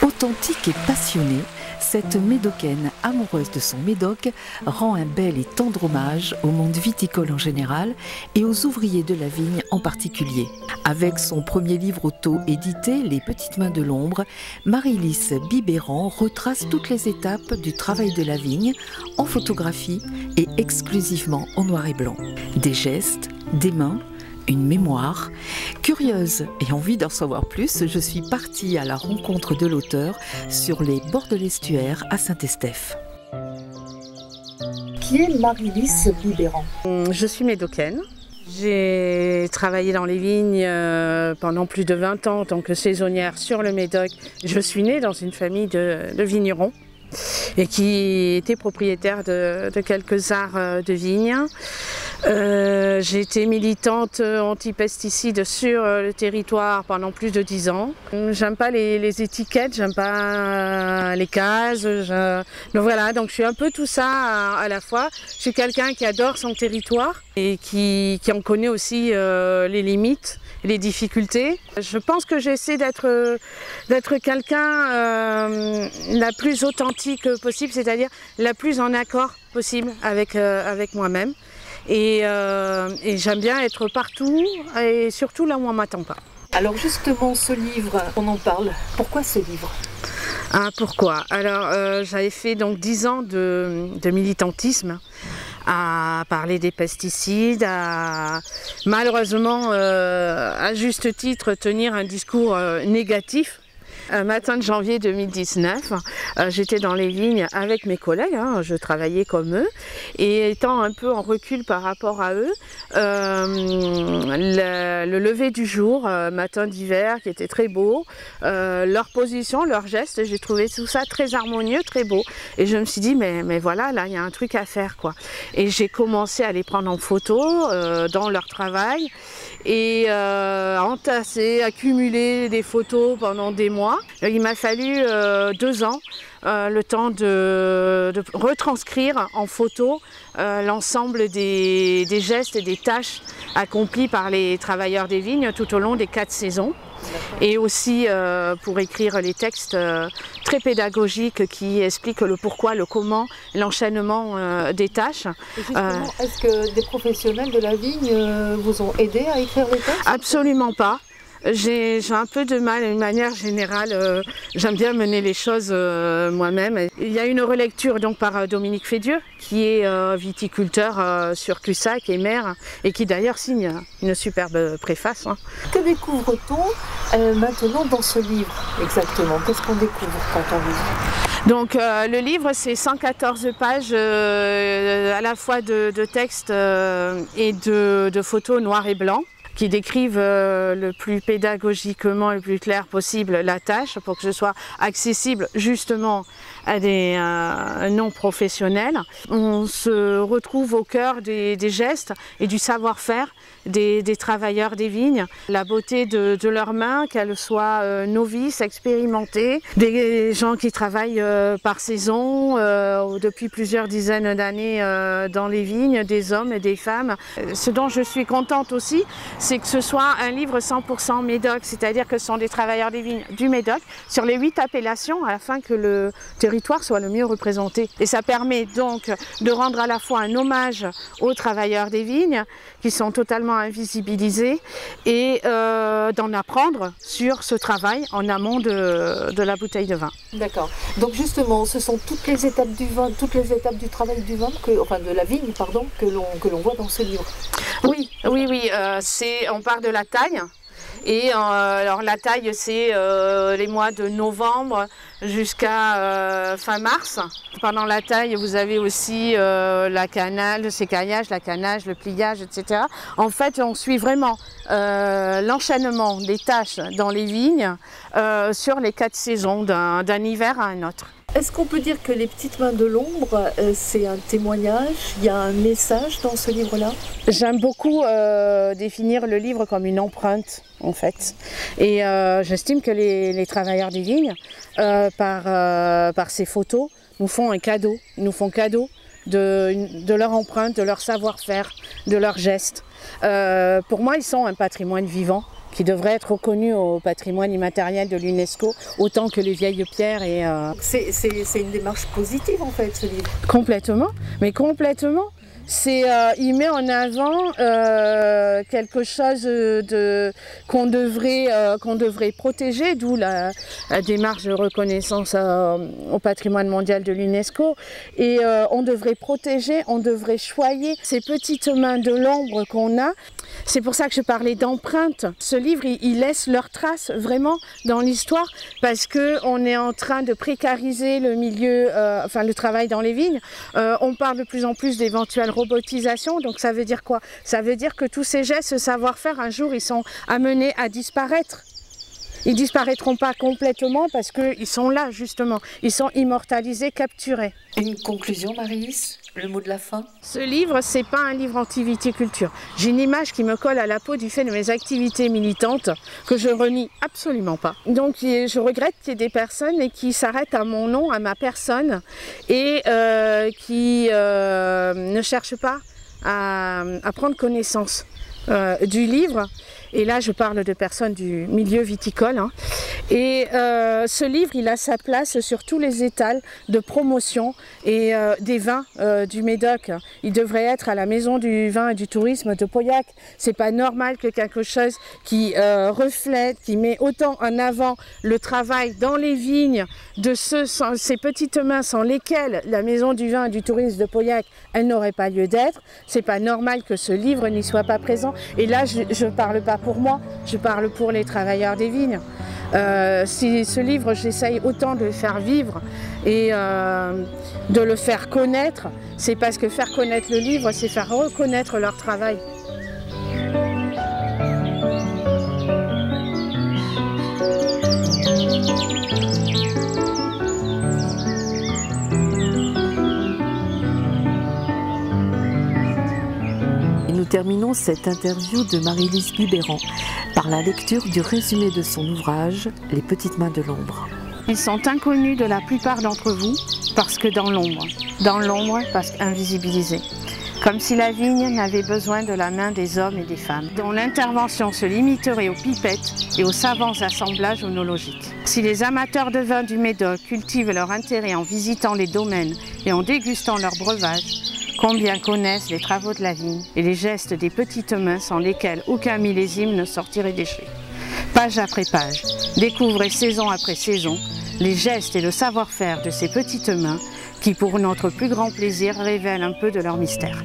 Authentique et passionnée, cette médocaine amoureuse de son médoc rend un bel et tendre hommage au monde viticole en général et aux ouvriers de la vigne en particulier. Avec son premier livre auto-édité, Les Petites Mains de l'Ombre, Marie-Lys Bibéran retrace toutes les étapes du travail de la vigne en photographie et exclusivement en noir et blanc. Des gestes, des mains, une mémoire. Curieuse et envie d'en savoir plus, je suis partie à la rencontre de l'auteur sur les bords de l'estuaire à Saint-Estèphe. Qui est Marie-Lys Bibéran? Je suis médocaine. J'ai travaillé dans les vignes pendant plus de 20 ans en tant que saisonnière sur le Médoc. Je suis née dans une famille de vignerons et qui était propriétaire de quelques arts de vignes. J'ai été militante anti-pesticides sur le territoire pendant plus de 10 ans. J'aime pas les étiquettes, j'aime pas les cases. Donc voilà, donc je suis un peu tout ça à la fois. Je suis quelqu'un qui adore son territoire et qui en connaît aussi les limites, les difficultés. Je pense que j'essaie d'être quelqu'un la plus authentique possible, c'est-à-dire la plus en accord possible avec moi-même. Et j'aime bien être partout et surtout là où on ne m'attend pas. Alors justement, ce livre, on en parle. Pourquoi ce livre? Pourquoi? Alors j'avais fait donc 10 ans de militantisme à parler des pesticides, à malheureusement à juste titre tenir un discours négatif. Un matin de janvier 2019, j'étais dans les vignes avec mes collègues, je travaillais comme eux, et étant un peu en recul par rapport à eux, le lever du jour, matin d'hiver qui était très beau, leur position, leurs gestes, j'ai trouvé tout ça très harmonieux, très beau. Et je me suis dit, mais voilà, là il y a un truc à faire, quoi. Et j'ai commencé à les prendre en photo dans leur travail et entasser, accumuler des photos pendant des mois. Il m'a fallu 2 ans, le temps de retranscrire en photo l'ensemble des gestes et des tâches accomplies par les travailleurs des vignes tout au long des 4 saisons. Et aussi pour écrire les textes très pédagogiques qui expliquent le pourquoi, le comment, l'enchaînement des tâches. Et justement, est-ce que des professionnels de la vigne vous ont aidé à écrire les textes? Absolument pas. J'ai un peu de mal, d'une manière générale, j'aime bien mener les choses moi-même. Il y a une relecture donc par Dominique Fédieux, qui est viticulteur sur Cussac et maire, et qui d'ailleurs signe une superbe préface. Que découvre-t-on maintenant dans ce livre exactement? Qu'est-ce qu'on découvre quand on lit? Donc le livre, c'est 114 pages à la fois de textes et de photos noir et blanc, qui décrivent le plus pédagogiquement, le plus clair possible la tâche pour que ce soit accessible justement à des non-professionnels. On se retrouve au cœur des gestes et du savoir-faire des travailleurs des vignes, la beauté de leurs mains, qu'elles soient novices, expérimentées, des gens qui travaillent par saison depuis plusieurs dizaines d'années dans les vignes, des hommes et des femmes. Ce dont je suis contente aussi, c'est que ce soit un livre 100% Médoc, c'est-à-dire que ce sont des travailleurs des vignes du Médoc sur les 8 appellations afin que le territoire soit le mieux représenté. Et ça permet donc de rendre à la fois un hommage aux travailleurs des vignes qui sont totalement invisibilisés et d'en apprendre sur ce travail en amont de la bouteille de vin. D'accord. Donc justement, ce sont toutes les étapes du vin, toutes les étapes du travail du vin, enfin de la vigne, pardon, que l'on voit dans ce livre. Oui, on part de la taille. Et alors la taille, c'est les mois de novembre jusqu'à fin mars. Pendant la taille, vous avez aussi la cannale, le sécaillage, la cannage, le pliage, etc. En fait, on suit vraiment l'enchaînement des tâches dans les vignes sur les 4 saisons, d'un hiver à un autre. Est-ce qu'on peut dire que Les Petites Mains de l'Ombre, c'est un témoignage, il y a un message dans ce livre-là? J'aime beaucoup définir le livre comme une empreinte, en fait. Et j'estime que les travailleurs des vignes, par ces photos, nous font un cadeau. Ils nous font cadeau de leur empreinte, de leur savoir-faire, de leurs gestes. Pour moi, ils sont un patrimoine vivant qui devrait être reconnu au patrimoine immatériel de l'UNESCO, autant que les vieilles pierres. C'est une démarche positive en fait, ce livre. Complètement, mais complètement. Il met en avant quelque chose qu'on devrait protéger, d'où la démarche de reconnaissance au patrimoine mondial de l'UNESCO. Et on devrait protéger, on devrait choyer ces petites mains de l'ombre qu'on a. C'est pour ça que je parlais d'empreinte. Ce livre, il laisse leurs traces vraiment dans l'histoire parce qu'on est en train de précariser le milieu, le travail dans les vignes. On parle de plus en plus d'éventuelle robotisation, donc ça veut dire quoi? Ça veut dire que tous ces gestes, ce savoir-faire, un jour, ils sont amenés à disparaître. Ils ne disparaîtront pas complètement parce qu'ils sont là, justement. Ils sont immortalisés, capturés. Une conclusion, Marie-Lys? Le mot de la fin? Ce livre, c'est pas un livre anti-viticulture. J'ai une image qui me colle à la peau du fait de mes activités militantes que je renie absolument pas. Donc je regrette qu'il y ait des personnes qui s'arrêtent à mon nom, à ma personne et qui ne cherchent pas à prendre connaissance du livre. Et là, je parle de personnes du milieu viticole. Hein. Et ce livre, il a sa place sur tous les étals de promotion et des vins du Médoc. Il devrait être à la Maison du vin et du tourisme de Pauillac. C'est pas normal que quelque chose qui reflète, qui met autant en avant le travail dans les vignes de ces petites mains sans lesquelles la Maison du vin et du tourisme de Pauillac, elle n'aurait pas lieu d'être. C'est pas normal que ce livre n'y soit pas présent. Et là, je parle pas pour moi, je parle pour les travailleurs des vignes. Si ce livre, j'essaye autant de le faire vivre et de le faire connaître, c'est parce que faire connaître le livre, c'est faire reconnaître leur travail. Nous terminons cette interview de Marie-Lys Biberan par la lecture du résumé de son ouvrage « Les petites mains de l'ombre ». Ils sont inconnus de la plupart d'entre vous parce que dans l'ombre parce qu'invisibilisés. Comme si la vigne n'avait besoin de la main des hommes et des femmes, dont l'intervention se limiterait aux pipettes et aux savants assemblages onologiques. Si les amateurs de vin du Médoc cultivent leur intérêt en visitant les domaines et en dégustant leurs breuvages, combien connaissent les travaux de la vigne et les gestes des petites mains sans lesquels aucun millésime ne sortirait des chais. Page après page, découvrez saison après saison les gestes et le savoir-faire de ces petites mains qui, pour notre plus grand plaisir, révèlent un peu de leur mystère.